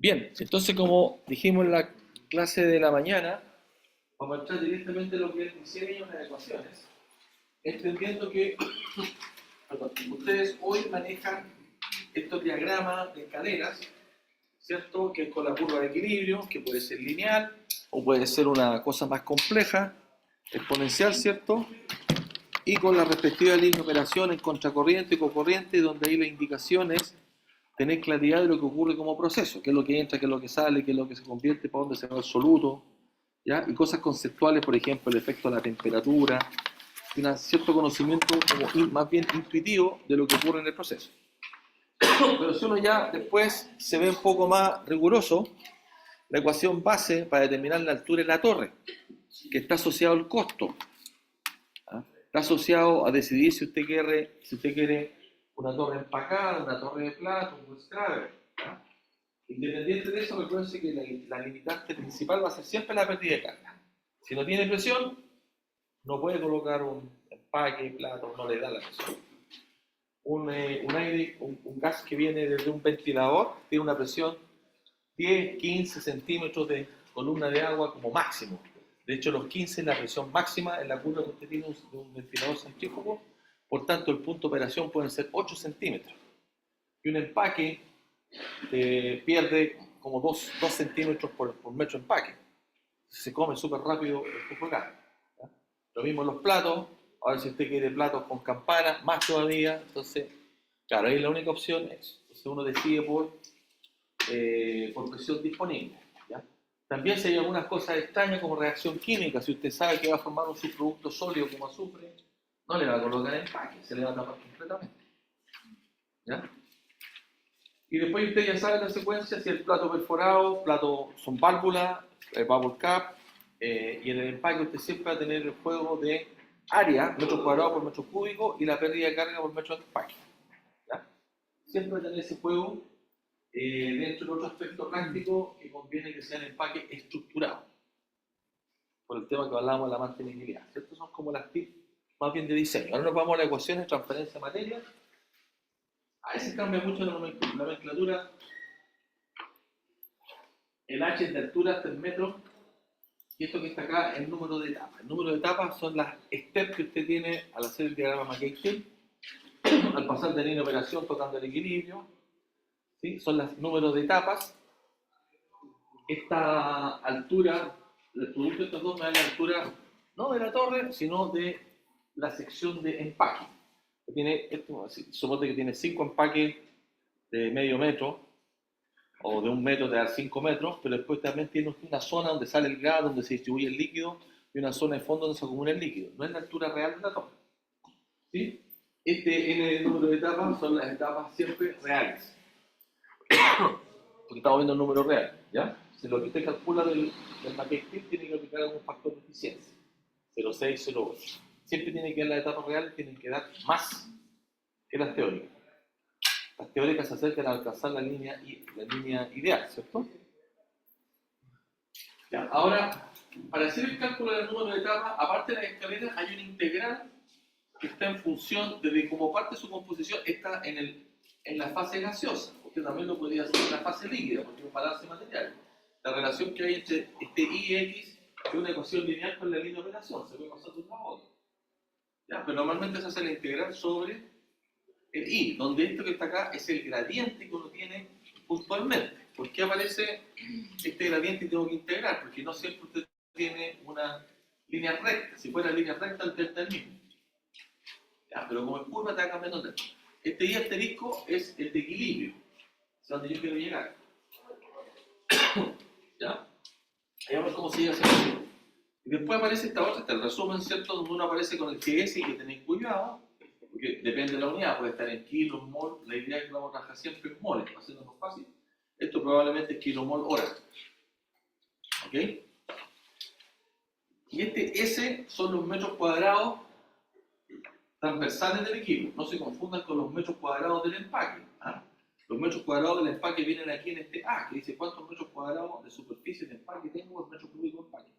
Bien, entonces como dijimos en la clase de la mañana, vamos a entrar directamente en lo que es diseño de ecuaciones, entendiendo que perdón, ustedes hoy manejan estos diagramas de escaleras, ¿cierto? Que es con la curva de equilibrio, que puede ser lineal o puede ser una cosa más compleja, exponencial, ¿cierto? Y con la respectiva línea de operación en contracorriente y cocorriente, donde ahí la indicación es tener claridad de lo que ocurre como proceso, qué es lo que entra, qué es lo que sale, qué es lo que se convierte, para dónde se va absoluto, ¿ya? Y cosas conceptuales, por ejemplo, el efecto de la temperatura, y un cierto conocimiento como más bien intuitivo de lo que ocurre en el proceso. Pero si uno ya después se ve un poco más riguroso, la ecuación base para determinar la altura es la torre, que está asociado al costo. ¿Ah? Está asociado a decidir si usted quiere una torre empacada, una torre de plato, un scrubber. ¿Ah? Independiente de eso, recuerden que la limitante principal va a ser siempre la pérdida de carga. Si no tiene presión, no puede colocar un empaque, plato, no le da la presión. Un gas que viene desde un ventilador tiene una presión 10, 15 centímetros de columna de agua como máximo. De hecho, los 15 es la presión máxima en la curva que usted tiene de un ventilador centrífugo. Por tanto, el punto de operación pueden ser 8 centímetros. Y un empaque pierde como 2 centímetros por metro de empaque. Se come súper rápido el flujo de gas. Lo mismo en los platos. Ahora, si usted quiere platos con campana, más todavía. Entonces, claro, ahí la única opción es, entonces uno decide por presión disponible. ¿Ya? También si hay algunas cosas extrañas como reacción química, si usted sabe que va a formar un subproducto sólido como azufre, no le va a colocar en empaque, se le va a tapar completamente. ¿Ya? Y después usted ya sabe la secuencia, si el plato perforado, plato son válvulas, bubble cap, y en el empaque usted siempre va a tener el juego de área, metros cuadrados por metro cúbico, y la pérdida de carga por metro de empaque. ¿Ya? Siempre va a tener ese juego dentro de otro aspecto práctico que conviene que sea el empaque estructurado, por el tema que hablábamos de la mantenibilidad. Estos son como las tips más bien de diseño. Ahora nos vamos a las ecuaciones de transferencia de materia. A veces cambia mucho la nomenclatura. El H es de altura hasta el metro, y esto que está acá es el número de etapas. El número de etapas son las steps que usted tiene al hacer el diagrama McKay-Hill, al pasar de línea de operación tocando el equilibrio. ¿Sí? Son los números de etapas. Esta altura, el producto de estos dos me da la altura no de la torre, sino de la sección de empaque. Tiene, suponte que tiene 5 empaques de medio metro, o de 1 metro te da 5 metros, pero después también tiene una zona donde sale el gas, donde se distribuye el líquido, y una zona de fondo donde se acumula el líquido. No es la altura real de la torre. ¿Sí? Este N número de etapas son las etapas siempre reales. Porque estamos viendo el número real, ¿ya? Si lo que usted calcula del McKay-Hill tiene que aplicar algún factor de eficiencia, 0,6, 0,8. Siempre tiene que dar las etapas reales, tienen que dar más que las teóricas. Las teóricas se acercan a alcanzar la línea ideal, ¿cierto? Ya, ahora, para hacer el cálculo del número de etapas, aparte de las escaleras, hay una integral que está en función de cómo parte de su composición está en la fase gaseosa. Usted también lo podría hacer en la fase líquida, porque es un balance material. La relación que hay entre este I y X es una ecuación lineal con la línea de operación, se puede pasar de una a otra. ¿Ya? Pero normalmente se hace la integral sobre el I, donde esto que está acá es el gradiente que uno tiene puntualmente. ¿Por qué aparece este gradiente y tengo que integrar? Porque no siempre usted tiene una línea recta. Si fuera línea recta, el delta es el mismo. ¿Ya? Pero como es curva, te va cambiando el delta. Este I asterisco es el de equilibrio, es donde yo quiero llegar. ¿Ya? Ahí vamos cómo se llega a ese equilibrio. Y después aparece esta otra, el resumen, ¿cierto? Donde uno aparece con el GS y que tenéis cuidado, porque depende de la unidad, puede estar en kilos, mol, la idea es que vamos a trabajar siempre en moles, para hacerlo más fácil. Esto probablemente es kilomol hora. ¿Ok? Y este S son los metros cuadrados transversales del equipo. No se confundan con los metros cuadrados del empaque. ¿Ah? Los metros cuadrados del empaque vienen aquí en este A, que dice cuántos metros cuadrados de superficie de empaque tengo en metro cúbico de empaque.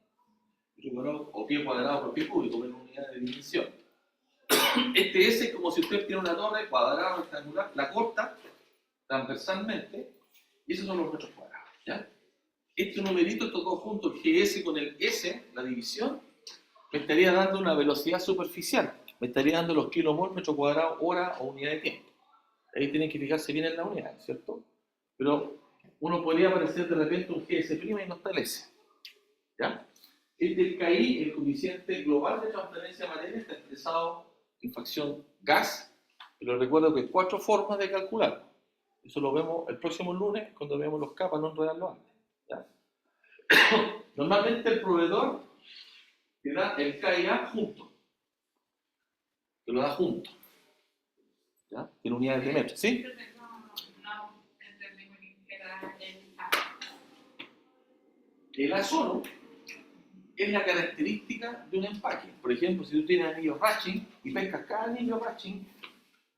Metro cuadrado o pie cuadrado por pie cúbico, en unidad de dimensión. Este S es como si usted tiene una torre cuadrada, rectangular, la corta transversalmente, y esos son los metros cuadrados. ¿Ya? Este numerito, estos dos juntos, el GS con el S, la división, me estaría dando una velocidad superficial. Me estaría dando los kilomol, metro cuadrado, hora o unidad de tiempo. Ahí tienen que fijarse bien en la unidad, ¿cierto? Pero uno podría aparecer de repente un GS' y no está el S. ¿Ya? El KI, el coeficiente global de transferencia de materia, está expresado en fracción gas. Pero recuerdo que hay 4 formas de calcularlo. Eso lo vemos el próximo lunes cuando veamos los K para no enredarlo antes. ¿Ya? Normalmente el proveedor te da el KIA junto. Te lo da junto. ¿Ya? Tiene unidades de metro, ¿sí? No entendimos que era el A. El A solo es la característica de un empaque. Por ejemplo, si tú tienes anillos Ratching y pescas cada anillo Ratching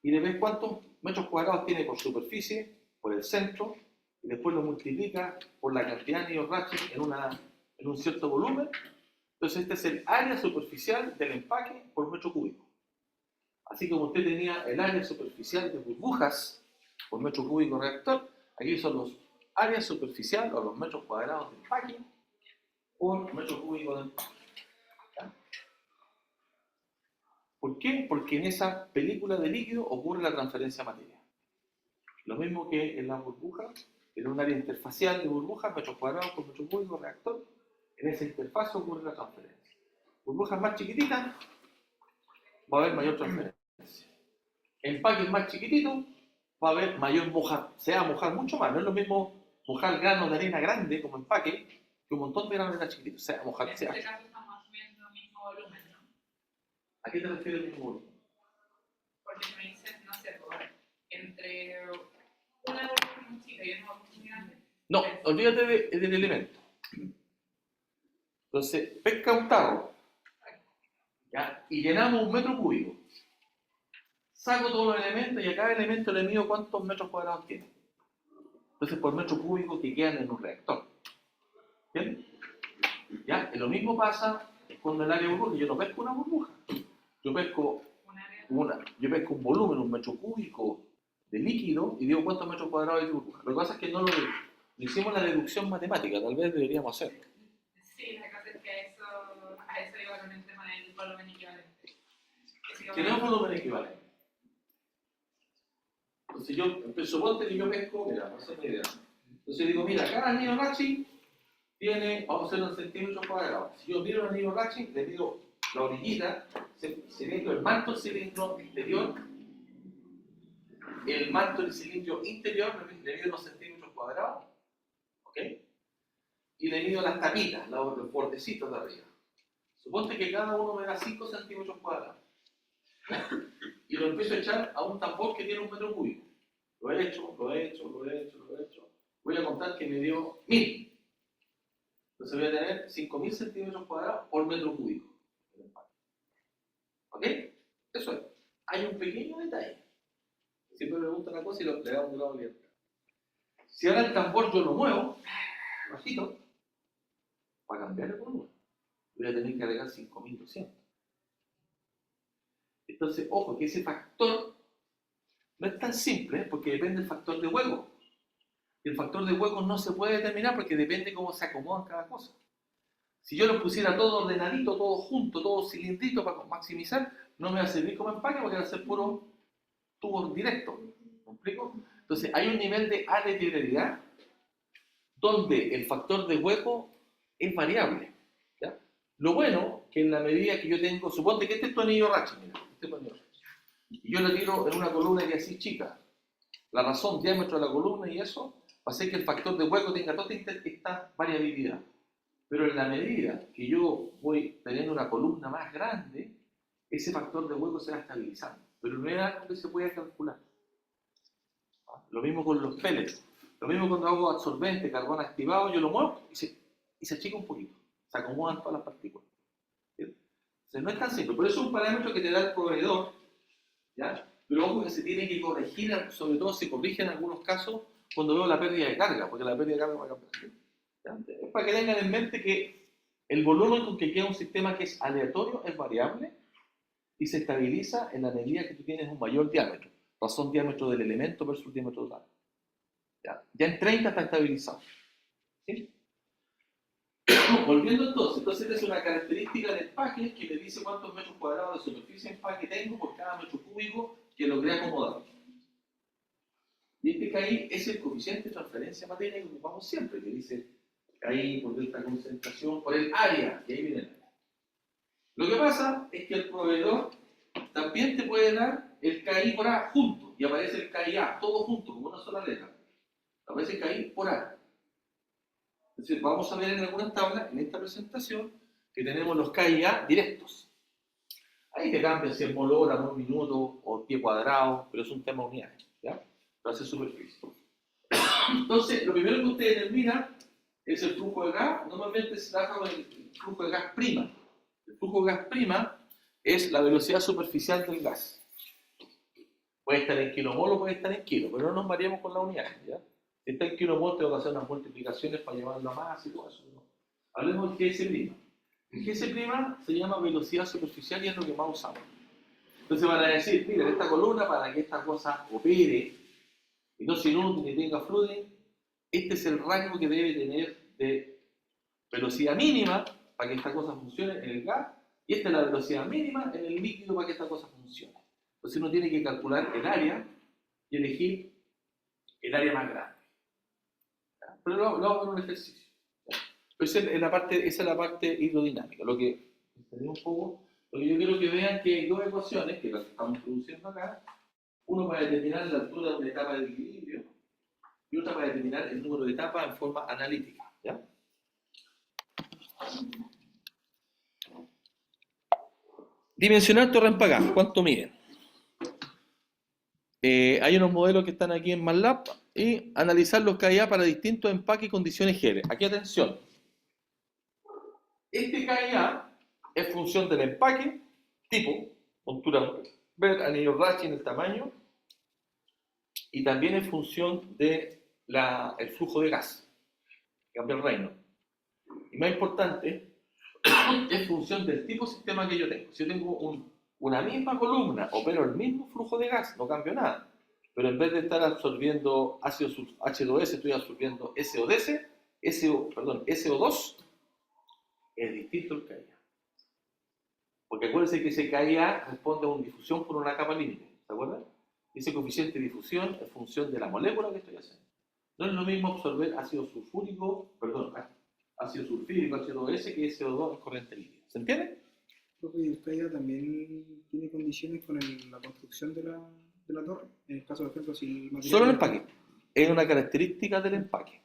y le ves cuántos metros cuadrados tiene por superficie, por el centro, y después lo multiplicas por la cantidad de anillos Ratching en un cierto volumen, entonces este es el área superficial del empaque por metro cúbico. Así como usted tenía el área superficial de burbujas por metro cúbico reactor, aquí son los áreas superficiales o los metros cuadrados del empaque por metro cúbico del empaque. ¿Ya? ¿Por qué? Porque en esa película de líquido ocurre la transferencia de materia. Lo mismo que en las burbujas, en un área interfacial de burbujas, metros cuadrados por metro cúbico reactor, en esa interfaz ocurre la transferencia. Burbujas más chiquititas, va a haber mayor transferencia. Empaques más chiquititos, va a haber mayor mojar. Se va a mojar mucho más. No es lo mismo mojar granos de arena grande como empaque que un montón de granos de arena chiquititos. Se va a mojar. En este caso estamos asumiendo el mismo volumen, ¿no? ¿A qué te refieres el mismo volumen? Porque me dices, no sé, entre una volumen muy chica y una volumen muy grande. No, olvídate del elemento. Entonces, pesca un tarro, ¿ya? Y llenamos un metro cúbico. Saco todos los elementos y a cada elemento le mido cuántos metros cuadrados tiene. Entonces, por metro cúbico que quedan en un reactor. ¿Bien? ¿Ya? Y lo mismo pasa con el área de burbuja. Yo no pesco una burbuja. Yo pesco un volumen, un metro cúbico de líquido y digo cuántos metros cuadrados hay de burbuja. Lo que pasa es que no hicimos la deducción matemática, tal vez deberíamos hacerlo. Sí, la cosa es que a eso iba con el tema del volumen equivalente. Tenemos volumen equivalente. Entonces suponte que yo pesco, mira, no sé mi idea. Entonces digo, mira, cada anillo Ratching tiene, vamos a hacerlo en centímetros cuadrados. Si yo miro el anillo Ratching, le mido la orillita, cilindro, el manto del cilindro exterior, el manto del cilindro interior, le mido los centímetros cuadrados, ¿ok? Y le mido las tapitas, los bordecitos de arriba. Suponte que cada uno me da 5 centímetros cuadrados. Y lo empiezo a echar a un tambor que tiene un metro cúbico. Lo he hecho. Voy a contar que me dio 1000. Entonces voy a tener 5000 centímetros cuadrados por metro cúbico. ¿Ok? Eso es. Hay un pequeño detalle. Siempre me preguntan una cosa y le damos un lado abierto. Si ahora el tambor yo lo muevo, bajito, para cambiar el volumen, voy a tener que agregar 5200. Entonces, ojo, que ese factor no es tan simple, porque depende del factor de hueco. El factor de hueco no se puede determinar porque depende cómo se acomodan cada cosa. Si yo lo pusiera todo ordenadito, todo junto, todo cilindrito para maximizar, no me va a servir como empaque porque va a ser puro tubo directo. ¿Me explico? Entonces, hay un nivel de aleatoriedad donde el factor de hueco es variable. ¿Ya? Lo bueno que en la medida que yo tengo, suponte que este es tu anillo Ratching, mira, este es tu anillo Ratching. Y yo lo tiro en una columna que es así chica. La razón, diámetro de la columna y eso, va a hacer que el factor de hueco tenga toda esta variabilidad. Pero en la medida que yo voy teniendo una columna más grande, ese factor de hueco se va estabilizando. Pero no es algo que se pueda calcular. Lo mismo con los pellets. Lo mismo cuando hago absorbente, carbón activado, yo lo muevo y se achica un poquito. Se acomodan todas las partículas. ¿Sí? Entonces no es tan simple. Por eso es un parámetro que te da el proveedor, ¿ya? Pero ojo que se tiene que corregir, sobre todo se corrige en algunos casos cuando veo la pérdida de carga, porque la pérdida de carga va a cambiar. ¿Ya? Es para que tengan en mente que el volumen con que queda un sistema que es aleatorio es variable y se estabiliza en la medida que tú tienes un mayor diámetro. Razón diámetro del elemento versus diámetro total. Ya en 30 está estabilizado. ¿Sí? Volviendo entonces esta es una característica del empaque que me dice cuántos metros cuadrados de superficie de empaque tengo por cada metro cúbico que logré acomodar. Y este KI es el coeficiente de transferencia de materia que ocupamos siempre, que dice KI por delta concentración por el área, que ahí viene el área. Lo que pasa es que el proveedor también te puede dar el KI por A junto, y aparece el KIA, todo junto, como una sola letra. Aparece el KI por A. Entonces vamos a ver en algunas tablas, en esta presentación, que tenemos los KIA directos. Ahí te cambian si es mol hora, mol minuto o pie cuadrado, pero es un tema unidad, ¿ya? Lo hace superficie. Entonces, lo primero que usted determina es el flujo de gas. Normalmente se trabaja con el flujo de gas prima. El flujo de gas prima es la velocidad superficial del gas. Puede estar en kilomol o puede estar en kilo, pero no nos variemos con la unidad, ¿ya? Si está en kilomol, tengo que hacer unas multiplicaciones para llevarlo a más y todo eso, ¿no? Hablemos del GS'. El GS' se llama velocidad superficial y es lo que más usamos. Entonces van a decir, mira, esta columna para que esta cosa opere y no se inunde ni tenga flooding, este es el rango que debe tener de velocidad mínima para que esta cosa funcione en el gas y esta es la velocidad mínima en el líquido para que esta cosa funcione. Entonces uno tiene que calcular el área y elegir el área más grande. ¿Ya? Pero lo vamos a ver un ejercicio. Esa es la parte hidrodinámica. Lo que un poco, lo que yo quiero que vean que hay dos ecuaciones que las estamos introduciendo acá. Uno para determinar la altura de una etapa de equilibrio y otra para determinar el número de etapas en forma analítica. ¿Ya? Dimensionar torre en Pagás, ¿cuánto miden? Hay unos modelos que están aquí en MATLAB y analizar los KIA para distintos empaques y condiciones GL. Aquí atención. Este KIA es función del empaque, tipo, montura, ver anillo Rachi en el tamaño, y también es función del flujo de gas, cambia el reino. Y más importante, es función del tipo de sistema que yo tengo. Si yo tengo una misma columna, opero el mismo flujo de gas, no cambio nada. Pero en vez de estar absorbiendo ácido H2S, estoy absorbiendo SO2, es distinto el KIA. Porque acuérdense que ese KIA responde a una difusión por una capa límite, ¿se acuerdan? Ese coeficiente de difusión es función de la molécula que estoy haciendo. No es lo mismo absorber ácido sulfúrico, ácido sulfídrico, H2S, que SO2 en corriente líquida. ¿Se entiende? Profe, ¿y el CAIA también tiene condiciones con la construcción de la torre? En el caso, por ejemplo, si el material... Solo el empaque. Es una característica del empaque.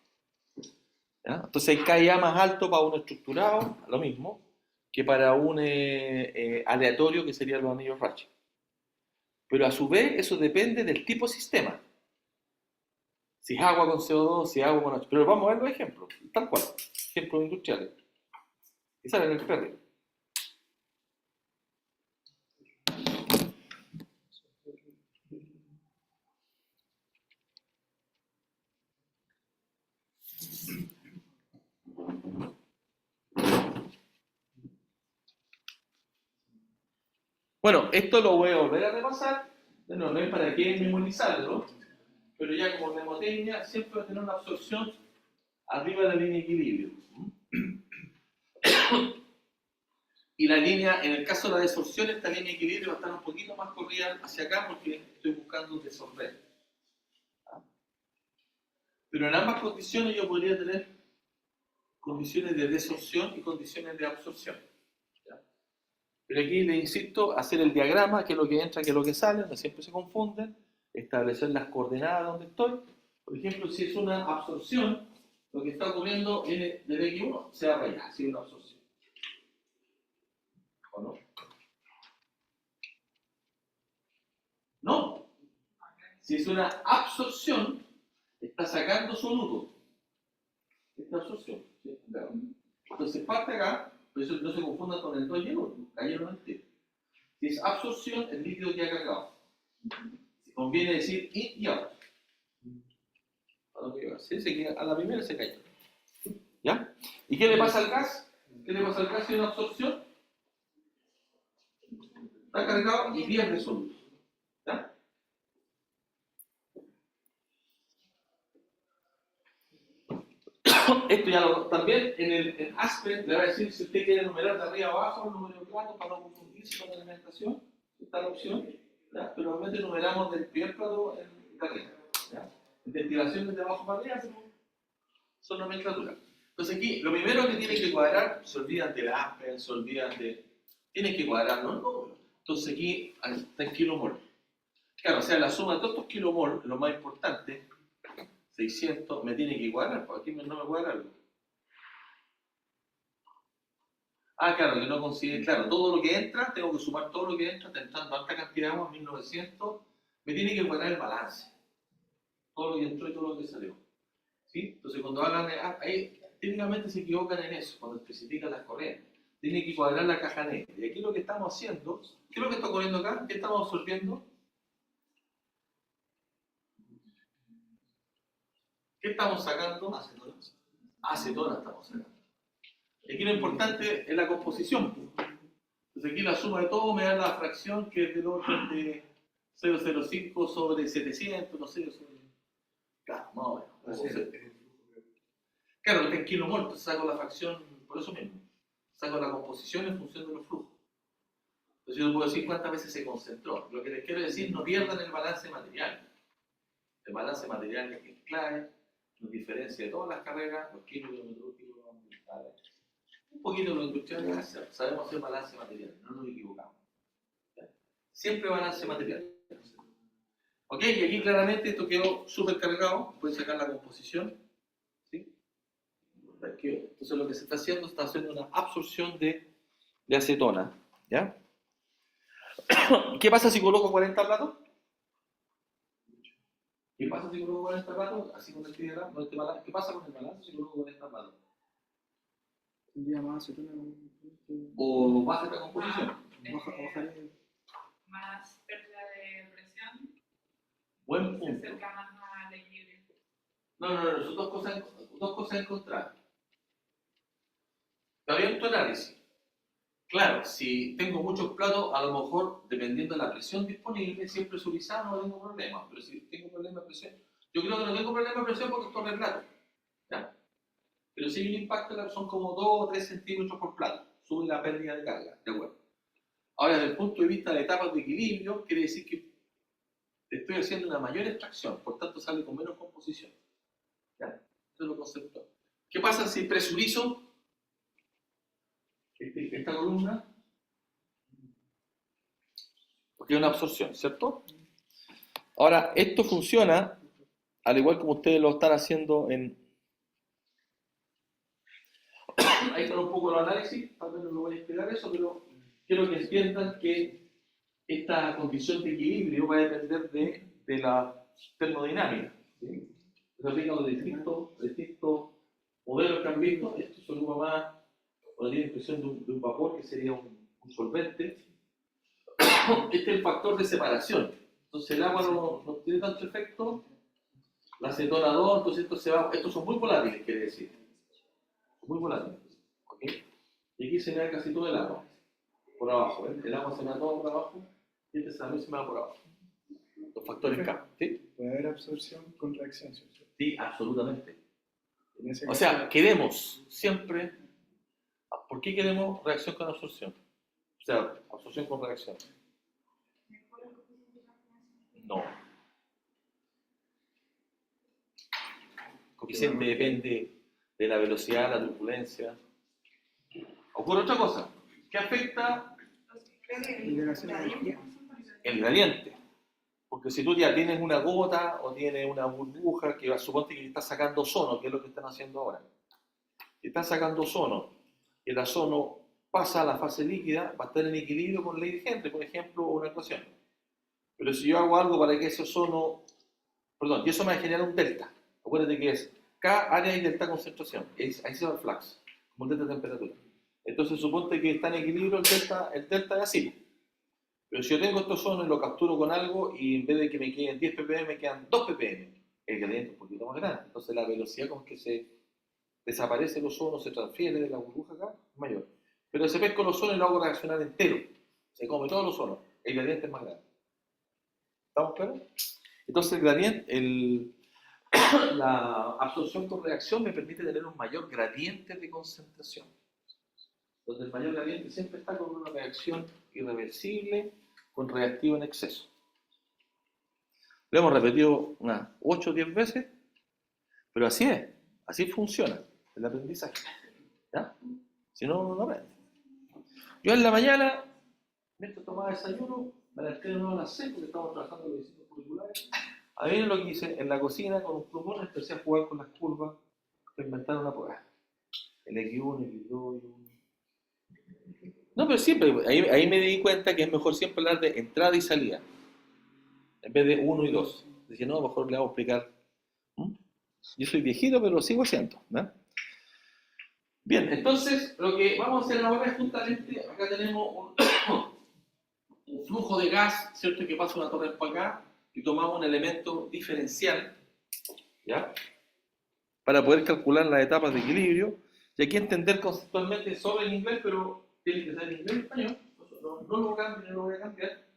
¿Ya? Entonces hay KIA más alto para un estructurado, lo mismo, que para un aleatorio que serían los anillos Rachi. Pero a su vez eso depende del tipo de sistema. Si es agua con CO2, si es agua con H. Pero vamos a ver los ejemplos, tal cual. Ejemplos industriales. Y salen en el ferry. Bueno, esto lo voy a volver a repasar. No es para qué memorizarlo, pero ya como mnemotecnia siempre va a tener una absorción arriba de la línea de equilibrio. Y la línea, en el caso de la desorción, esta línea de equilibrio va a estar un poquito más corrida hacia acá porque estoy buscando desordenar. Pero en ambas condiciones yo podría tener condiciones de desorción y condiciones de absorción. ¿Ya? Pero aquí le insisto, hacer el diagrama, que es lo que entra, que es lo que sale, donde siempre se confunden, establecer las coordenadas donde estoy. Por ejemplo, si es una absorción, lo que está ocurriendo es del X1 se va para allá, si es una absorción. ¿O no? No. Si es una absorción, está sacando soluto. Esta absorción. ¿Sí? Entonces parte acá, por eso no se confunda con el 2 y el 1, cayeron al tiro. Si es absorción, el líquido queda cargado. Conviene decir in y out. ¿Sí? A la primera se cayó. ¿Ya? ¿Y qué le pasa al gas? ¿Qué le pasa al gas si es una absorción? Está cargado y pierde soluto. ¿Ya? Esto ya también en Aspen le va a decir si usted quiere numerar de arriba abajo el número de platos para no confundirse con la alimentación. Está la opción, ¿ya? Pero normalmente numeramos del primer plato de arriba. ¿Ya? En ventilación de abajo para arriba son nomenclaturas. Entonces aquí, lo primero que tienen que cuadrar, se olvidan de la Aspen, se olvidan de... Tienen que cuadrar, ¿no? Entonces aquí está en kilomol. Claro, o sea, la suma de todos estos kilomol, lo más importante, 600, me tiene que cuadrar, porque aquí no me cuadra algo. Ah, claro, que no consigue, claro, todo lo que entra, tengo que sumar todo lo que entra, entrando alta cantidad de agua, 1900, me tiene que cuadrar el balance. Todo lo que entró y todo lo que salió. ¿Sí? Entonces, cuando hagan, ahí técnicamente se equivocan en eso, cuando especifican las corrientes. Tiene que cuadrar la caja negra. Y aquí lo que estamos haciendo, ¿qué es lo que está ocurriendo acá? ¿Qué estamos absorbiendo? ¿Qué estamos sacando? Acetonas. Acetonas estamos sacando. Y aquí lo importante es la composición. Entonces aquí la suma de todo me da la fracción que es del orden de 0,05 sobre 700, no sé, sobre... Claro, más o menos. Claro, que en kilomol, entonces saco la fracción, por eso mismo. Saco la composición en función de los flujos. Entonces yo puedo decir cuántas veces se concentró. Lo que les quiero decir, no pierdan el balance material. El balance material es clave, nos diferencia de todas las carreras, los químicos, metalúrgicos, ambientales. Un poquito de lo industrial, sabemos hacer balance material, no nos equivocamos. ¿Ya? Siempre balance material. Ok, y aquí claramente esto quedó súper cargado, pueden sacar la composición. ¿Sí? Entonces lo que se está haciendo una absorción de acetona. ¿Ya? ¿Qué pasa si coloco 40 platos? ¿Qué pasa si coloco 40 platos? Así con este balance. ¿Qué pasa con el balance si coloco 40 platos? Tendría más acetona. ¿O baja la composición? Bajaría. Más pérdida de presión, Buen se punto. acerca más al equilibrio. No, son dos cosas encontradas. Está bien tu análisis. Claro, si tengo muchos platos, a lo mejor, dependiendo de la presión disponible, si es presurizado no tengo problema. Pero si tengo problema de presión, yo creo que no tengo problema de presión porque estoy en plato. ¿Ya? Pero si hay un impacto, son como 2 o 3 centímetros por plato. Sube la pérdida de carga, de acuerdo. Ahora, desde el punto de vista de etapas de equilibrio, quiere decir que estoy haciendo una mayor extracción, por tanto sale con menos composición. ¿Ya? Eso es lo conceptual. ¿Qué pasa si presurizo esta columna? Porque es una absorción, ¿cierto? Ahora, esto funciona, al igual como ustedes lo están haciendo en... Ahí está un poco el análisis, tal vez no lo voy a explicar eso, pero quiero que entiendan que esta condición de equilibrio va a depender de la termodinámica. ¿Sí? Se aplican los distintos modelos que han visto. Esto se ocupa más cuando tiene impresión de un vapor, que sería un solvente. Este es el factor de separación. Entonces el agua no tiene tanto efecto. La acetona 2, entonces esto se va. Estos son muy volátiles, quiere decir. Muy volátiles. ¿Okay? Y aquí se me da casi todo el agua. Por abajo. ¿Eh? El agua se me da todo por abajo. Y este también se me da por abajo. Los factores K. ¿Sí? Puede haber absorción con reacción, ¿cierto? Sí, absolutamente. En ese O caso, sea, queremos siempre... ¿Por qué queremos reacción con absorción? O sea, absorción con reacción. No. El coeficiente depende de la velocidad, la turbulencia. Ocurre otra cosa. ¿Qué afecta el gradiente? Porque si tú ya tienes una gota o tienes una burbuja que suponte que está sacando ozono, que es lo que están haciendo ahora. Si están sacando ozono y el ozono pasa a la fase líquida, va a estar en equilibrio con la ley de Henry, por ejemplo, una ecuación. Pero si yo hago algo para que ese ozono, y eso me va a generar un delta. Acuérdate que es K área y delta concentración. Ahí se va el flux, como el delta de temperatura. Entonces suponte que está en equilibrio el delta es así. Pero si yo tengo este ozono y lo capturo con algo y en vez de que me queden 10 ppm, me quedan 2 ppm. El gradiente es un poquito más grande. Entonces la velocidad con que se desaparece el ozono, se transfiere de la burbuja acá, es mayor. Pero si pesco el ozono y lo hago reaccionar entero, se come todo el ozono, el gradiente es más grande. ¿Estamos claros? Entonces el gradiente, la absorción por reacción me permite tener un mayor gradiente de concentración. Donde el mayor gradiente siempre está con una reacción irreversible, con reactivo en exceso. Lo hemos repetido unas 8 o 10 veces, pero así es, así funciona el aprendizaje. ¿Ya? Si no, no aprende. Yo en la mañana, mientras tomaba desayuno, me levanté de nuevo a las 6 porque estamos trabajando en los distintos curriculares. A mí lo que hice en la cocina con un plumón, empecé a jugar con las curvas para inventar una prueba. El X1, el X2, el No, pero siempre, ahí me di cuenta que es mejor siempre hablar de entrada y salida, en vez de 1 y 2. Dije, no, mejor le vamos a explicar. ¿Mm? Yo soy viejito, pero lo sigo siendo, ¿no? Bien, entonces lo que vamos a hacer ahora es justamente, acá tenemos un flujo de gas, ¿cierto? Que pasa una torre para acá y tomamos un elemento diferencial, ¿ya? Para poder calcular las etapas de equilibrio. Y aquí entender conceptualmente solo en inglés, pero tiene que ser en inglés y español, no lo cambio, no lo voy a cambiar.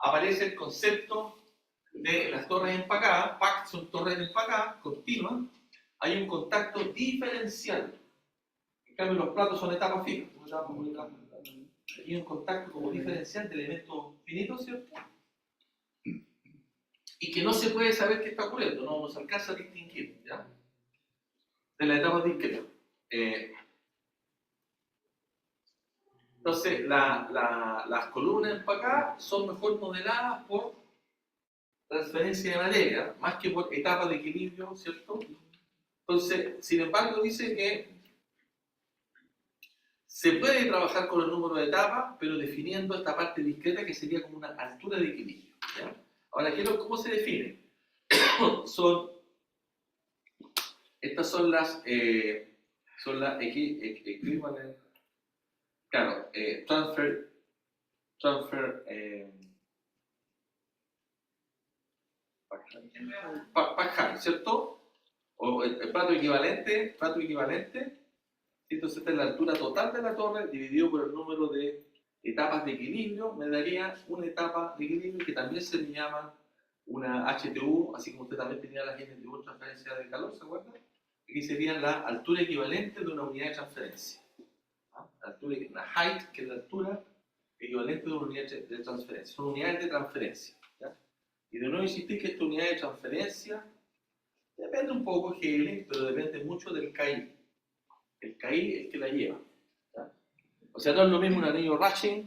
Aparece el concepto de las torres empacadas, PAC son torres empacadas, continuas, hay un contacto diferencial. En cambio los platos son etapas fijas, hay un contacto como diferencial de elementos finitos, ¿cierto? Y que no se puede saber qué está ocurriendo, no se alcanza a distinguir, ¿ya? De las etapas discretas. Entonces, las columnas empacadas son mejor modeladas por transferencia de materia, más que por etapas de equilibrio, ¿cierto? Entonces, sin embargo, dice que se puede trabajar con el número de etapas, pero definiendo esta parte discreta que sería como una altura de equilibrio, ¿ya? Ahora, ¿cómo se define? Estas son las equivalent, claro, Pascal, ¿cierto? O el plato equivalente, entonces esta es la altura total de la torre dividido por el número de etapas de equilibrio, me daría una etapa de equilibrio que también se le llama una HTU, así como usted también tenía la GNTU, transferencia de calor, ¿se acuerdan? Aquí sería la altura equivalente de una unidad de transferencia. La altura, la height, que es la altura equivalente de una unidad de transferencia. Son unidades de transferencia, ¿ya? Y de nuevo insistir que esta unidad de transferencia depende un poco de GL, pero depende mucho del KI. El KI es el que la lleva, ¿ya? O sea, no es lo mismo un anillo Ratchet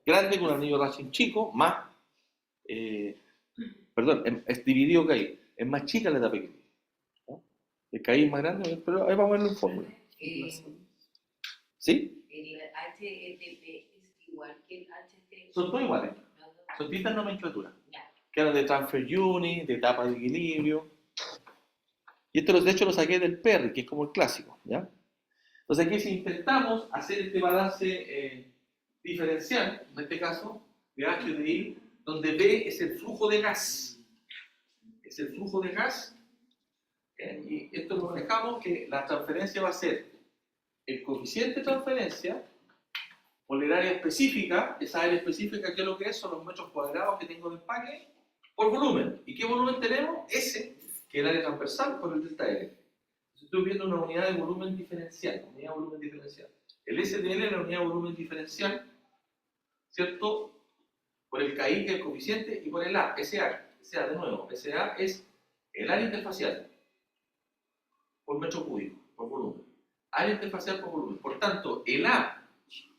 grande que un anillo Ratchet chico, más, es dividido KI. Es más chica la etapa de equilibrio, ¿ya? El KI es más grande, pero ahí vamos a verlo en fórmula. ¿Sí? El HTP es igual que el HT. Son todos iguales. No, no. Son distintas nomenclaturas. Ya. Que hablan de transfer unit, de etapa de equilibrio. Y esto de hecho lo saqué del Perry, que es como el clásico, ¿ya? Entonces aquí si intentamos hacer este balance diferencial, en este caso, de H y de I, donde B es el flujo de gas. Es el flujo de gas. Y esto lo manejamos que la transferencia va a ser el coeficiente de transferencia por el área específica. Esa área específica, ¿qué es lo que es? Son los metros cuadrados que tengo de empaque por volumen. ¿Y qué volumen tenemos? S, que es el área transversal, por el delta L. Entonces estoy viendo una unidad de volumen diferencial. Unidad de volumen diferencial. El SDL es la unidad de volumen diferencial, ¿cierto? Por el KI, que es el coeficiente, y por el A, SA. SA, de nuevo, SA es el área interfacial por metro cúbico, por volumen. Área interfacial por volumen. Por tanto, el A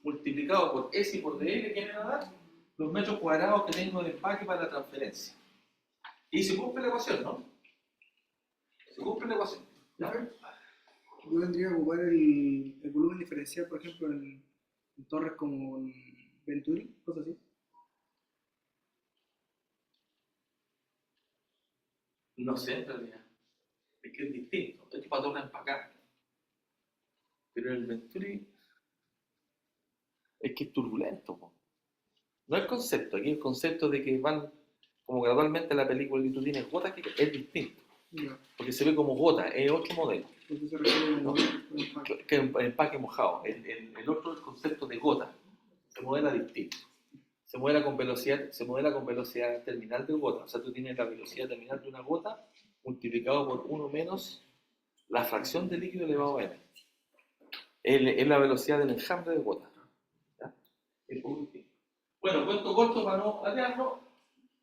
multiplicado por S y por DL, ¿qué me va a dar? Los metros cuadrados que tengo de empaque para la transferencia. Y se cumple la ecuación, ¿no? Se cumple la ecuación, ¿ya? Yo tendría que ocupar el volumen diferencial, por ejemplo, en torres como en Venturi, cosas así. No sé, en realidad. Es que es distinto. Esto es para torres empacadas. Pero el Venturi es que es turbulento, po. No el concepto, aquí el concepto de que van como gradualmente la película y tú tienes gotas, que es distinto, Ya. porque se ve como gota, es otro modelo, Entonces se refiere ¿no? a un empaque. Que empaque mojado. El otro es el concepto de gota, se modela distinto, se modela con velocidad terminal de gota, o sea, tú tienes la velocidad terminal de una gota multiplicado por 1 menos la fracción de líquido elevado a n. Es la velocidad del enjambre de gotas. ¿Ya? Es por último. Bueno, cuento corto para no alargarlo.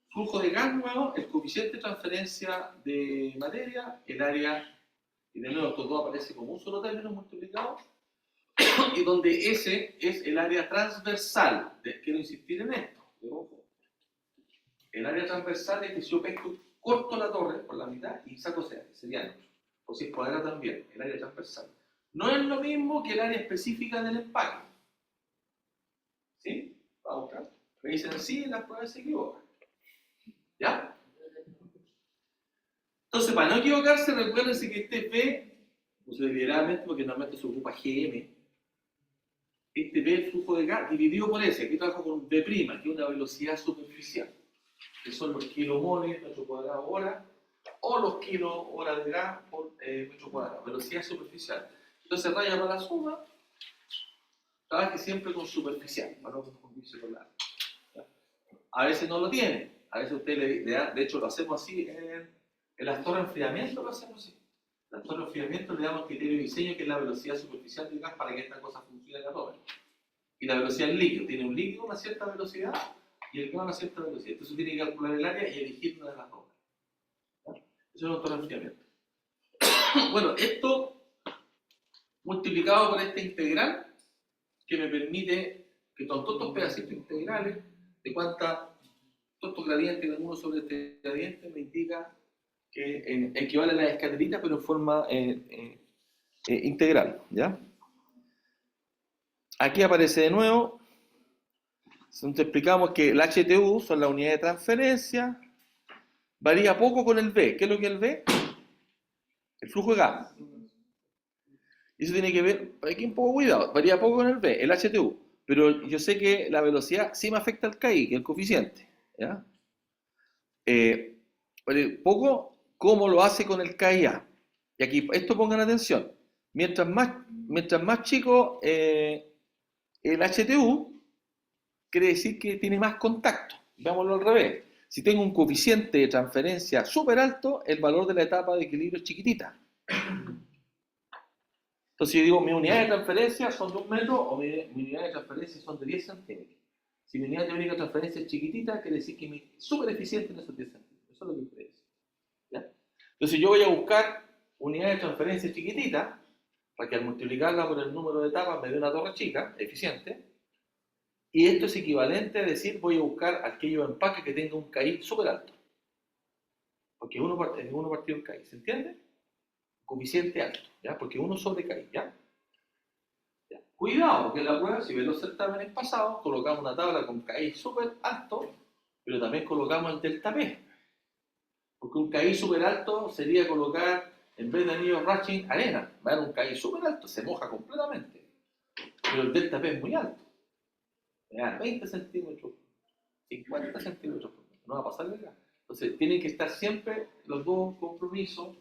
Flujo de gas nuevo, el coeficiente de transferencia de materia, el área, y de nuevo esto todo aparece como un solo término multiplicado, y donde ese es el área transversal. Quiero insistir en esto. Ojo. El área transversal es que si yo corto la torre por la mitad y saco sería neutro. O si es cuadrada también, el área transversal. No es lo mismo que el área específica del empaque. ¿Sí? Vamos acá. Me dicen sí, las pruebas se equivocan. ¿Ya? Entonces, para no equivocarse, recuérdense que este P, literalmente, porque normalmente se ocupa GM, este P es el flujo de gas dividido por S. Aquí trabajo con V', que es una velocidad superficial, que son los kilomoles metro cuadrado hora, o los kilohoras de gas por metro cuadrado, velocidad superficial. Entonces, raya para la suma, trabaje siempre con superficial, para no confundirse con la. A veces no lo tiene. A veces usted le da, de hecho lo hacemos así en las torres de enfriamiento, lo hacemos así. En las torres de enfriamiento le damos criterio de diseño que es la velocidad superficial del gas para que esta cosa funcione en la torre. Y la velocidad del líquido, tiene un líquido a una cierta velocidad y el gas a una cierta velocidad. Entonces tiene que calcular el área y elegir una de las dos. ¿Ya? Eso es una torre de enfriamiento. Bueno, esto multiplicado por esta integral que me permite que con todos estos pedacitos integrales de cuánta todos estos gradientes, uno sobre este gradiente, me indica que equivale a la escalerita, pero en forma integral. ¿Ya? Aquí aparece de nuevo. Entonces explicamos que el HTU son las unidades de transferencia. Varía poco con el V. ¿Qué es lo que es el V? El flujo de gas. Y eso tiene que ver, aquí un poco cuidado, varía poco con el V, el HTU. Pero yo sé que la velocidad sí me afecta al KI, que es el coeficiente. ¿Ya? Poco cómo lo hace con el KIA. Y aquí, esto pongan atención. Mientras más chico el HTU, quiere decir que tiene más contacto. Veámoslo al revés. Si tengo un coeficiente de transferencia súper alto, el valor de la etapa de equilibrio es chiquitita. Entonces yo digo, mi unidad de transferencia son de 1 metro o mi unidad de transferencia son de 10 centímetros. Si mi unidad teórica de transferencia es chiquitita, quiere decir que es súper eficiente en esos 10 centímetros. Eso es lo que quiere decir. ¿Ya? Entonces yo voy a buscar unidades de transferencia chiquitita, para que al multiplicarla por el número de etapas me dé una torre chica, eficiente. Y esto es equivalente a decir, voy a buscar aquello empaque que tenga un KI súper alto. Porque uno partido en KI, ¿se entiende? Coeficiente alto, ¿ya? Porque 1 sobre KI, ¿ya? ¿Ya? Cuidado, porque en la prueba, si ven los certámenes pasados, colocamos una tabla con KI súper alto, pero también colocamos el delta P. Porque un KI súper alto sería colocar, en vez de anillo Ratchin, arena. Va a dar un KI súper alto, se moja completamente. Pero el delta P es muy alto. Me da 20 centímetros, 50 centímetros, no va a pasar de acá. Entonces, tienen que estar siempre los dos compromisos,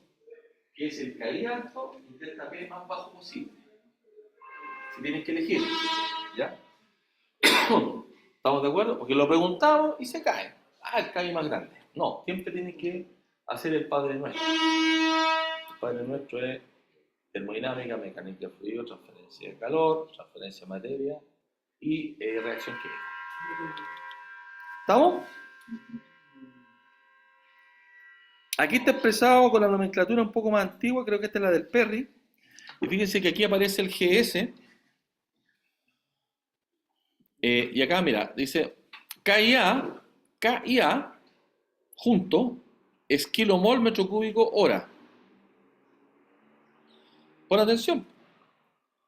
que es el KI alto y el delta P más bajo posible. Si tienes que elegir, ¿ya? ¿Estamos de acuerdo? Porque lo preguntamos y se cae. El KI más grande. No, siempre tienes que hacer el Padre Nuestro. El Padre Nuestro es termodinámica, mecánica de fluido, transferencia de calor, transferencia de materia y reacción química. ¿Estamos? Aquí está expresado con la nomenclatura un poco más antigua, creo que esta es la del Perry. Y fíjense que aquí aparece el GS. Y acá, mira, dice KIA junto es kilomol metro cúbico hora. Pon atención.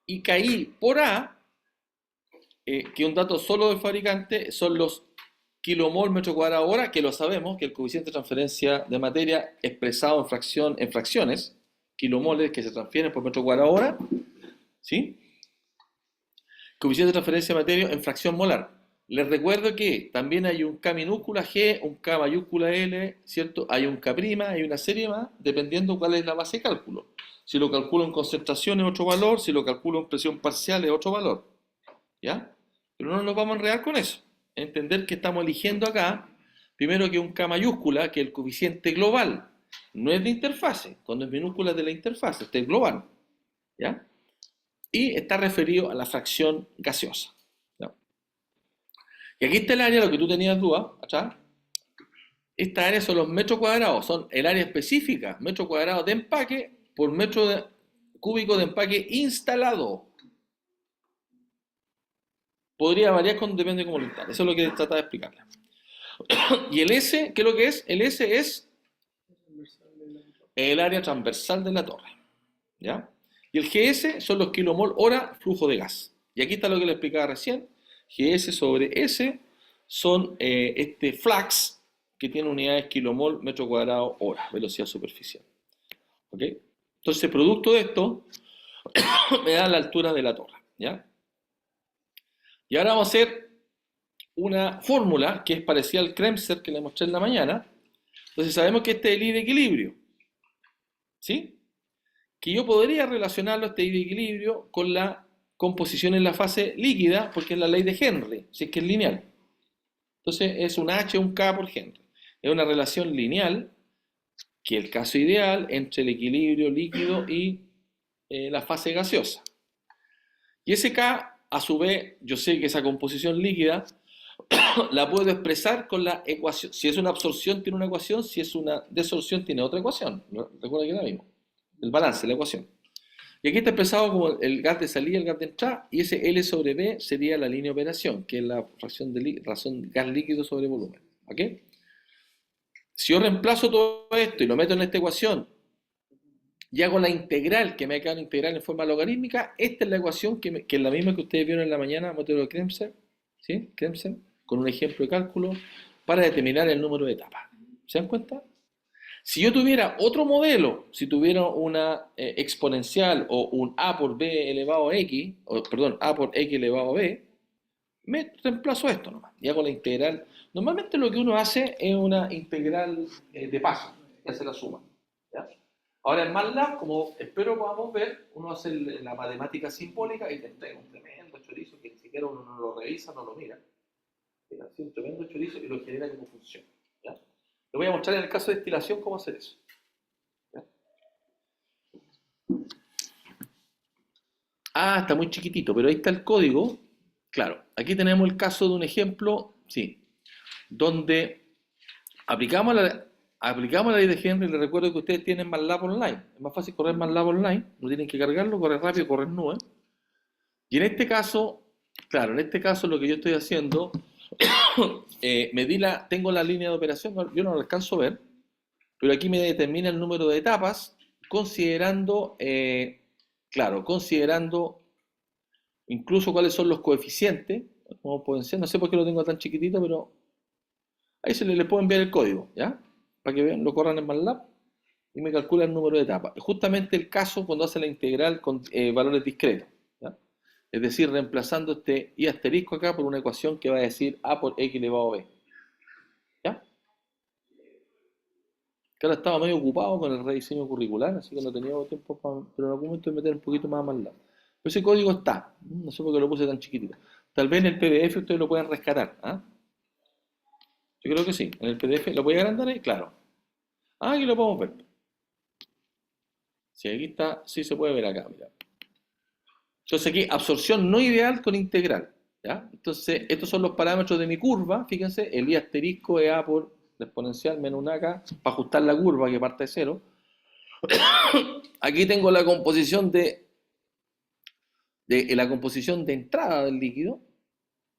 Y KI por A, que es un dato solo del fabricante, son los kilomol metro cuadrado hora, que lo sabemos, que el coeficiente de transferencia de materia expresado en fracciones, kilomoles que se transfieren por metro cuadrado hora, ¿sí? Coeficiente de transferencia de materia en fracción molar. Les recuerdo que también hay un K minúscula G, un K mayúscula L, ¿cierto? Hay un K', hay una serie más, dependiendo cuál es la base de cálculo. Si lo calculo en concentración es otro valor, si lo calculo en presión parcial es otro valor. ¿Ya? Pero no nos vamos a enredar con eso. Entender que estamos eligiendo acá, primero que un K mayúscula, que es el coeficiente global. no es de interfase, cuando es minúscula es de la interfase, este es global, ¿ya? Y está referido a la fracción gaseosa, ¿ya? Y aquí está el área, lo que tú tenías duda, atrás. Esta área son los metros cuadrados, son el área específica, metro cuadrado de empaque por cúbico de empaque instalado. Podría variar depende de cómo lo instale. Eso es lo que trata de explicarle. Y el S, ¿qué es lo que es? El S es el área transversal de la torre, ¿ya? Y el GS son los kilomol hora flujo de gas. Y aquí está lo que le explicaba recién. GS sobre S son este flux que tiene unidades kilomol metro cuadrado hora, velocidad superficial. ¿Ok? Entonces, producto de esto, me da la altura de la torre, ¿ya? Y ahora vamos a hacer una fórmula que es parecida al Kremser que le mostré en la mañana. Entonces, sabemos que este es el I de equilibrio, ¿sí? Que yo podría relacionarlo, este I de equilibrio, con la composición en la fase líquida, porque es la ley de Henry, si es que es lineal. Entonces, es un H, un K por Henry. Es una relación lineal, que es el caso ideal entre el equilibrio líquido y la fase gaseosa. Y ese K, a su vez, yo sé que esa composición líquida la puedo expresar con la ecuación. Si es una absorción, tiene una ecuación. Si es una desorción, tiene otra ecuación. Recuerda que es la misma. El balance, la ecuación. Y aquí está expresado como el gas de salida, el gas de entrada, y ese L sobre B sería la línea de operación, que es la fracción de gas líquido sobre volumen. ¿Ok? Si yo reemplazo todo esto y lo meto en esta ecuación y hago la integral, que me queda una integral en forma logarítmica, esta es la ecuación que es la misma que ustedes vieron en la mañana, método de Kremser, ¿sí? Kremser, con un ejemplo de cálculo para determinar el número de etapas. ¿Se dan cuenta? Si yo tuviera otro modelo, si tuviera una exponencial o un a por b elevado a x, o perdón, a por x elevado a b, me reemplazo esto nomás y hago la integral. Normalmente lo que uno hace es una integral de paso, que hace la suma, ¿ya? Ahora en MATLAB, como espero podamos ver, uno hace la matemática simbólica y te entrega un tremendo chorizo que ni siquiera uno no lo revisa, no lo mira. Así, un tremendo chorizo y lo genera como función, ¿ya? Le voy a mostrar en el caso de destilación cómo hacer eso, ¿ya? Ah, está muy chiquitito, pero ahí está el código. Claro, aquí tenemos el caso de un ejemplo, sí, donde aplicamos la ley de Henry. Les recuerdo que ustedes tienen MATLAB online. Es más fácil correr MATLAB online, no tienen que cargarlo, correr rápido, correr nube. Y en este caso, claro, en este caso lo que yo estoy haciendo, tengo la línea de operación, yo no la alcanzo a ver, pero aquí me determina el número de etapas, considerando, claro, considerando incluso cuáles son los coeficientes, como pueden ser, no sé por qué lo tengo tan chiquitito, pero ahí se le puedo enviar el código, ¿ya? Para que vean, lo corran en MATLAB y me calcula el número de etapas. Es justamente el caso cuando hace la integral con valores discretos, ¿ya? Es decir, reemplazando este y asterisco acá por una ecuación que va a decir a por x elevado a b, ¿ya? Que ahora estaba medio ocupado con el rediseño curricular, así que no tenía tiempo pero en algún momento voy a meter un poquito más a MATLAB. Pero ese código está, no sé por qué lo puse tan chiquitito. Tal vez en el PDF ustedes lo puedan rescatar, ¿ah? Yo creo que sí, en el PDF lo voy a agrandar ahí, claro. Ah, aquí lo podemos ver. Sí, aquí está, sí se puede ver acá, mira. Entonces aquí, absorción no ideal con integral, ¿ya? Entonces, estos son los parámetros de mi curva, fíjense, el I asterisco es A por la exponencial menos una acá, para ajustar la curva que parte de cero. Aquí tengo la composición de entrada del líquido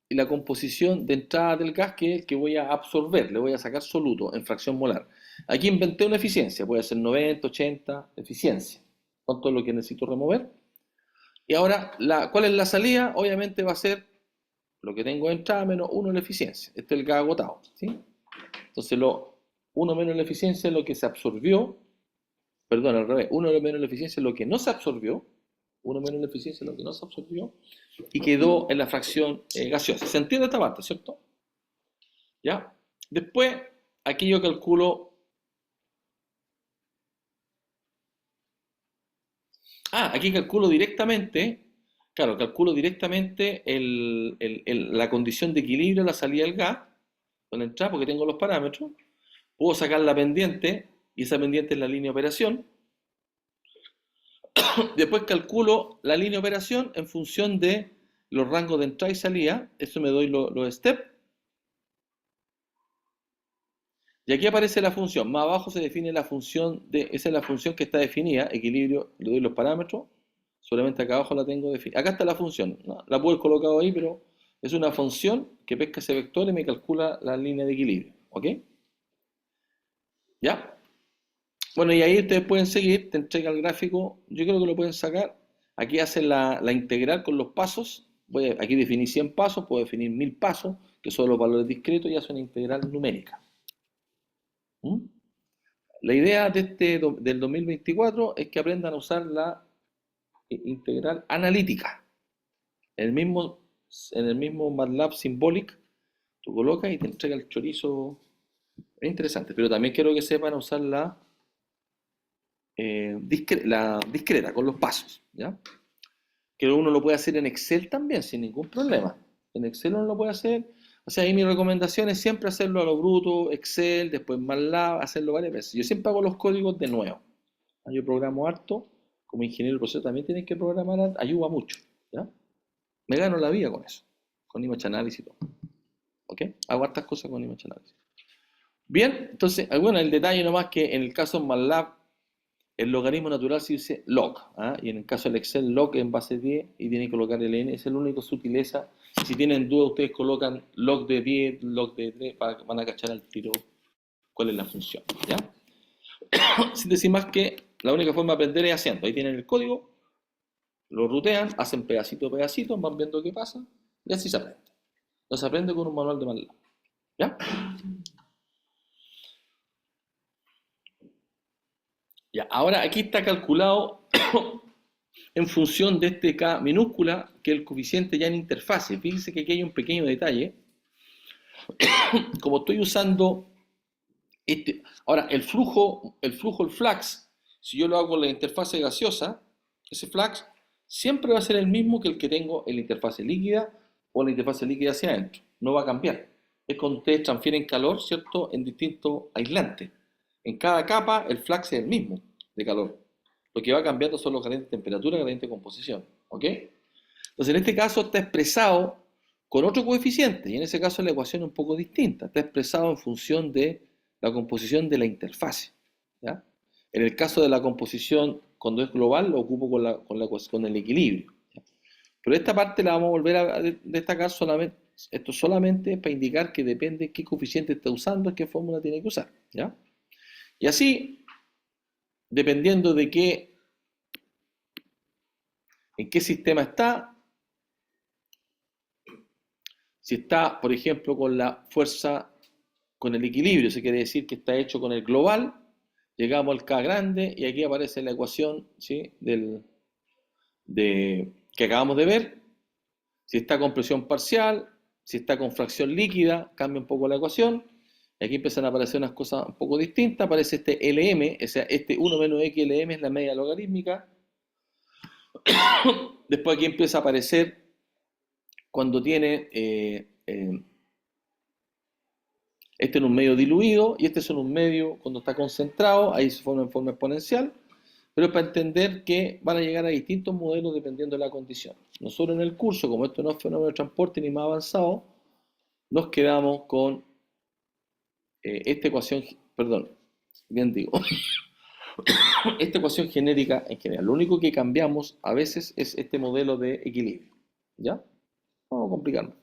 y la composición de entrada del gas, que es el que voy a absorber, le voy a sacar soluto en fracción molar. Aquí inventé una eficiencia, puede ser 90, 80, eficiencia, con todo lo que necesito remover. Y ahora, ¿cuál es la salida? Obviamente va a ser lo que tengo de entrada menos 1 en la eficiencia. Este es el gas agotado, ¿sí? Entonces, 1 menos la eficiencia es lo que se absorbió, perdón, al revés, 1 menos la eficiencia es lo que no se absorbió, 1 menos la eficiencia es lo que no se absorbió, y quedó en la fracción gaseosa. ¿Se entiende esta parte, cierto? ¿Ya? Después, aquí yo calculo... aquí calculo directamente, claro, calculo directamente la condición de equilibrio de la salida del gas, con la entrada, porque tengo los parámetros. Puedo sacar la pendiente, y esa pendiente es la línea de operación. Después calculo la línea de operación en función de los rangos de entrada y salida. Eso me doy los steps. Y aquí aparece la función. Más abajo se define la función esa es la función que está definida, equilibrio, le doy los parámetros. Solamente acá abajo la tengo definida. Acá está la función, ¿no? La puedo haber colocado ahí, pero es una función que pesca ese vector y me calcula la línea de equilibrio. ¿Ok? ¿Ya? Bueno, y ahí ustedes pueden seguir, te entrega el gráfico, yo creo que lo pueden sacar. Aquí hacen la integral con los pasos. Aquí definí 100 pasos, puedo definir 1000 pasos, que son los valores discretos, y hace una integral numérica. ¿Mm? La idea del 2024 es que aprendan a usar la integral analítica. En el mismo MATLAB Symbolic, tú colocas y te entrega el chorizo. Es interesante, pero también quiero que sepan usar la discreta, con los pasos, ¿ya? Que uno lo puede hacer en Excel también, sin ningún problema. En Excel uno lo puede hacer. O sea, ahí mi recomendación es siempre hacerlo a lo bruto, Excel, después MATLAB, hacerlo varias veces. Yo siempre hago los códigos de nuevo. Yo programo harto, como ingeniero de proceso también tienes que programar harto, ayuda mucho, ¿ya? Me gano la vida con eso, con image analysis y todo. ¿Ok? Hago hartas cosas con image analysis. Bien, entonces, bueno, el detalle nomás que en el caso de MATLAB, el logaritmo natural se dice log, ¿ah? Y en el caso del Excel, log en base 10 y tienen que colocar el n, es el único sutileza. Si tienen duda, ustedes colocan log de 10, log de 3, van a cachar al tiro cuál es la función, ¿ya? Sin decir más que la única forma de aprender es haciendo. Ahí tienen el código, lo rutean, hacen pedacito a pedacito, van viendo qué pasa y así se aprende. No se aprende con un manual de MATLAB, ¿ya? Ya, ahora aquí está calculado en función de este K minúscula, que es el coeficiente ya en interfase. Fíjense que aquí hay un pequeño detalle. Como estoy usando ahora el flujo, el flux, si yo lo hago en la interfase gaseosa, ese flux siempre va a ser el mismo que el que tengo en la interfase líquida o en la interfase líquida hacia adentro. No va a cambiar. Es cuando ustedes transfieren calor, ¿cierto?, en distintos aislantes. En cada capa el flux es el mismo de calor. Lo que va cambiando son los gradientes de temperatura y gradientes de composición. ¿Ok? Entonces en este caso está expresado con otro coeficiente, y en ese caso la ecuación es un poco distinta. Está expresado en función de la composición de la interfase, ¿ya? En el caso de la composición, cuando es global, lo ocupo con el equilibrio, ¿ya? Pero esta parte la vamos a volver a destacar solamente. Esto solamente es para indicar que depende qué coeficiente está usando, qué fórmula tiene que usar, ¿ya? Y así, dependiendo de en qué sistema está, si está, por ejemplo, con la fuerza, con el equilibrio, se quiere decir que está hecho con el global, llegamos al K grande y aquí aparece la ecuación, ¿sí?, que acabamos de ver. Si está con presión parcial, si está con fracción líquida, cambia un poco la ecuación. Y aquí empiezan a aparecer unas cosas un poco distintas. Aparece este LM, o sea, este 1 menos XLM es la media logarítmica. Después aquí empieza a aparecer cuando tiene este en un medio diluido y este es en un medio cuando está concentrado, ahí se forma en forma exponencial, pero es para entender que van a llegar a distintos modelos dependiendo de la condición. Nosotros en el curso, como esto no es fenómeno de transporte ni más avanzado, nos quedamos con esta ecuación, perdón, bien digo, esta ecuación genérica en general. Lo único que cambiamos a veces es este modelo de equilibrio, ¿ya? Vamos a complicarnos.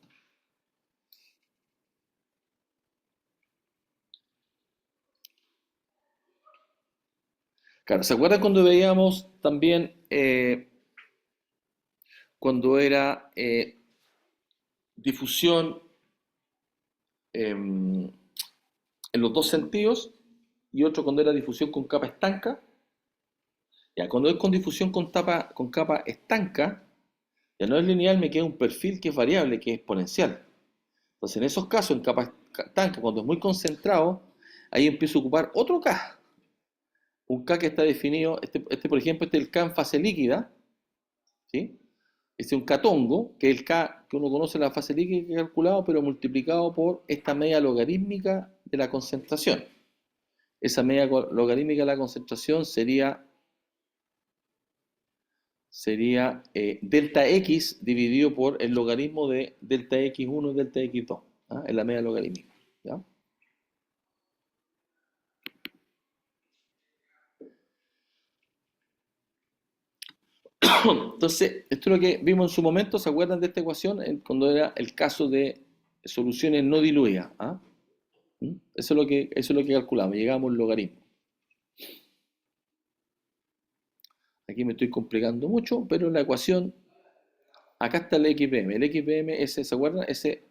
Claro, ¿se acuerdan cuando veíamos también cuando era difusión en los dos sentidos y otro cuando era difusión con capa estanca? Ya, cuando es con difusión con capa estanca, ya no es lineal, me queda un perfil que es variable, que es exponencial. Entonces, en esos casos, en capa estanca, cuando es muy concentrado, ahí empiezo a ocupar otro K. Un K que está definido, por ejemplo, este es el K en fase líquida, ¿sí? Este es un K tongo, que es el K que uno conoce en la fase líquida que he calculado, pero multiplicado por esta media logarítmica de la concentración. esa media logarítmica de la concentración sería delta x dividido por el logaritmo de delta x1 y delta x2, ¿ah? En la media logarítmica, ¿ya? Entonces, esto es lo que vimos en su momento. ¿Se acuerdan de esta ecuación? Cuando era el caso de soluciones no diluidas, ¿ah? Eso es lo que calculamos, llegamos al logaritmo. Aquí me estoy complicando mucho, pero la ecuación, acá está el XPM. El XPM, ¿se acuerdan? Este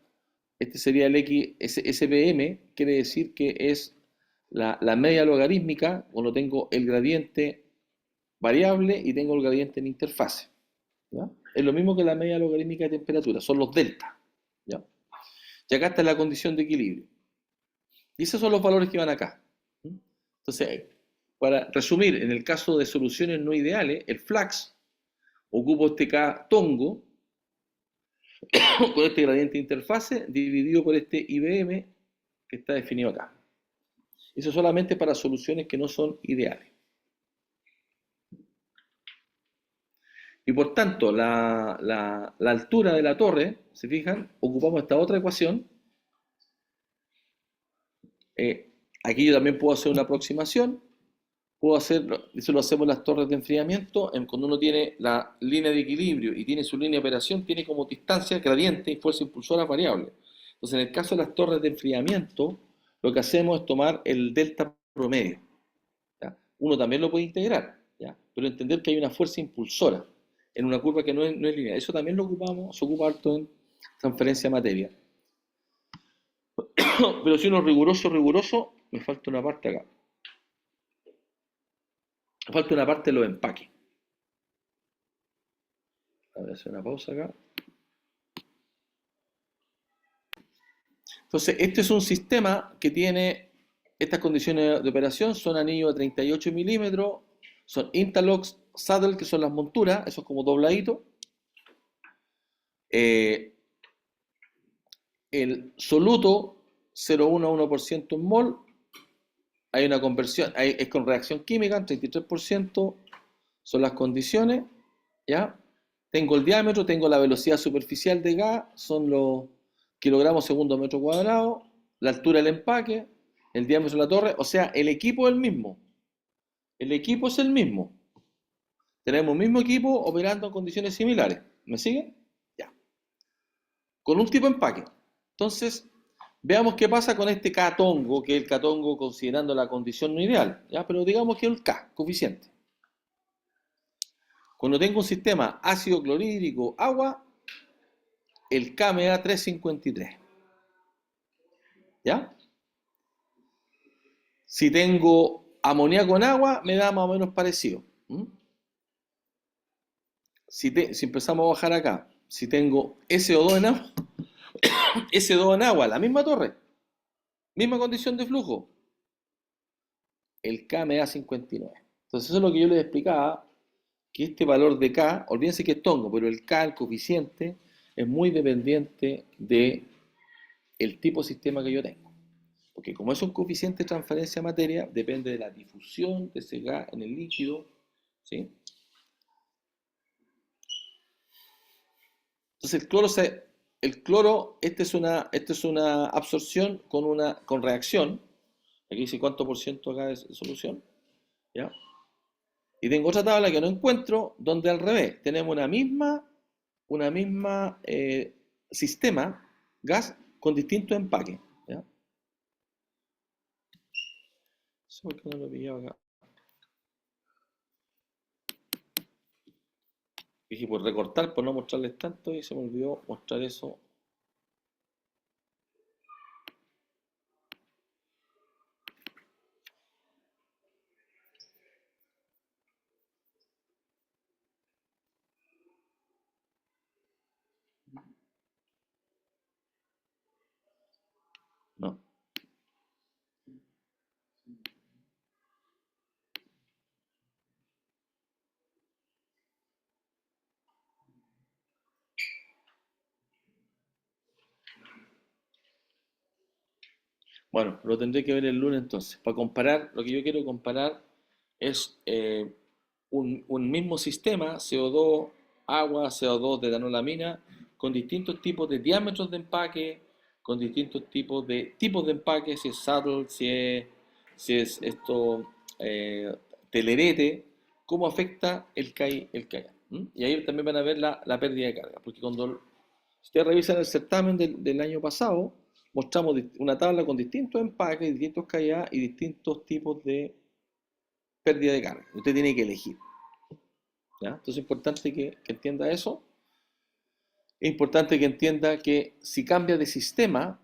sería el X, SPM, quiere decir que es la media logarítmica cuando tengo el gradiente variable y tengo el gradiente en interfase, ¿ya? Es lo mismo que la media logarítmica de temperatura, son los delta, ¿ya? Y acá está la condición de equilibrio. Y esos son los valores que van acá. Entonces, para resumir, en el caso de soluciones no ideales, el flux, ocupo este K tongo con este gradiente de interfase dividido por este IBM que está definido acá. Eso solamente para soluciones que no son ideales. Y por tanto, la altura de la torre, ¿se fijan? Ocupamos esta otra ecuación. Aquí yo también puedo hacer una aproximación. Puedo hacer, eso lo hacemos en las torres de enfriamiento, cuando uno tiene la línea de equilibrio y tiene su línea de operación, tiene como distancia, gradiente y fuerza impulsora variable. Entonces, en el caso de las torres de enfriamiento, lo que hacemos es tomar el delta promedio, ¿ya? Uno también lo puede integrar, ¿ya? Pero entender que hay una fuerza impulsora en una curva que no es lineal. Eso también lo ocupamos, se ocupa harto en transferencia de materia. Pero si uno es riguroso, me falta una parte acá. Me falta una parte de los empaques. Voy a hacer una pausa acá. Entonces, este es un sistema que tiene estas condiciones de operación, son anillos de 38 milímetros, son interlocks, saddle, que son las monturas, eso es como dobladito. El soluto 0,1% en mol, hay una conversión, es con reacción química, 33%, son las condiciones, ¿ya? Tengo el diámetro, tengo la velocidad superficial de gas, son los kilogramos segundo metro cuadrado, la altura del empaque, el diámetro de la torre, o sea, el equipo es el mismo. El equipo es el mismo. Tenemos el mismo equipo operando en condiciones similares. ¿Me siguen? Ya. Con un tipo de empaque. Entonces, veamos qué pasa con este K-tongo, que es el K-tongo considerando la condición no ideal, ¿ya? Pero digamos que es el K, coeficiente. Cuando tengo un sistema ácido clorhídrico agua, el K me da 3,53. ¿Ya? Si tengo amoníaco en agua, me da más o menos parecido. Si empezamos a bajar acá, si tengo SO2 en agua, SO2 en agua, la misma torre, misma condición de flujo, el K me da 59. Entonces eso es lo que yo les explicaba, que este valor de K, olvídense que es tongo, pero el K, el coeficiente, es muy dependiente de el tipo de sistema que yo tengo. Porque como es un coeficiente de transferencia de materia, depende de la difusión de ese gas en el líquido, ¿sí? Entonces el cloro, esta es una absorción con reacción. Aquí dice cuánto por ciento acá es solución, ¿ya? Y tengo otra tabla que no encuentro, donde al revés, tenemos una misma sistema, gas, con distintos empaques, ¿ya? No sé por qué no lo pillaba acá. Dije por recortar, por no mostrarles tanto, y se me olvidó mostrar eso. No. Bueno, lo tendré que ver el lunes entonces. Para comparar, lo que yo quiero comparar es un mismo sistema, CO2, agua, CO2 de etanolamina, con distintos tipos de diámetros de empaque, con distintos tipos de empaque, si es saddle, si es esto, telerete, cómo afecta el kayak. Y ahí también van a ver la pérdida de carga, porque cuando ustedes revisan el certamen del año pasado, mostramos una tabla con distintos empaques, distintos kayaks y distintos tipos de pérdida de carga. Usted tiene que elegir. ¿Ya? Entonces es importante que entienda eso. Es importante que entienda que si cambia de sistema,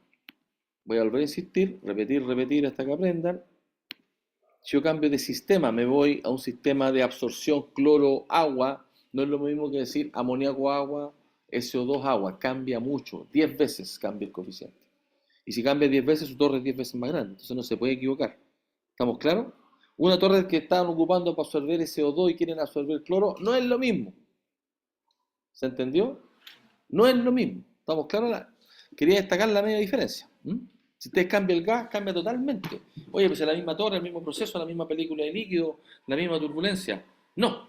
voy a volver a insistir, repetir hasta que aprendan. Si yo cambio de sistema, me voy a un sistema de absorción cloro-agua, no es lo mismo que decir amoníaco-agua, SO2-agua, cambia mucho, 10 veces cambia el coeficiente. Y si cambia 10 veces, su torre es 10 veces más grande, entonces no se puede equivocar. ¿Estamos claros? Una torre que estaban ocupando para absorber SO2 y quieren absorber cloro, no es lo mismo. ¿Se entendió? No es lo mismo. ¿Estamos claros? Quería destacar la media diferencia. Si ustedes cambian el gas, cambia totalmente. Oye, pues es la misma torre, el mismo proceso, la misma película de líquido, la misma turbulencia. No,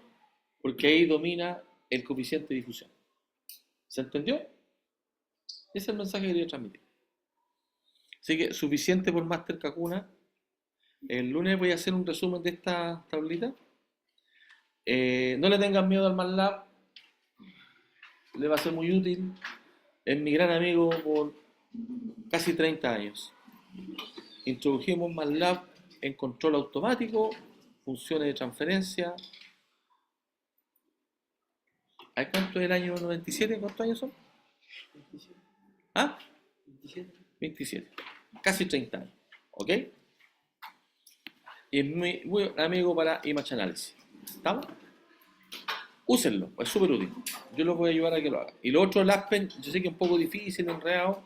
porque ahí domina el coeficiente de difusión. ¿Se entendió? Ese es el mensaje que quería transmitir. Así que suficiente por Master Kakuna. El lunes voy a hacer un resumen de esta tablita. No le tengan miedo al MATLAB. Le va a ser muy útil. Es mi gran amigo por casi 30 años. Introdujimos MATLAB en control automático, funciones de transferencia. ¿Cuánto es el año 97? ¿Cuántos años son? 27. ¿Ah? 27. 27. Casi 30 años. ¿Ok? Y es muy buen amigo para Image Analysis. ¿Estamos? Úsenlo, es súper útil. Yo los voy a ayudar a que lo hagan. Y lo otro, el Aspen, yo sé que es un poco difícil, enredado,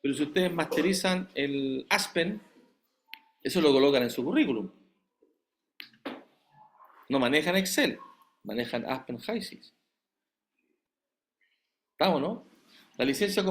pero si ustedes masterizan el Aspen, eso lo colocan en su currículum. No manejan Excel, manejan Aspen HYSYS. ¿Estamos, no? La licencia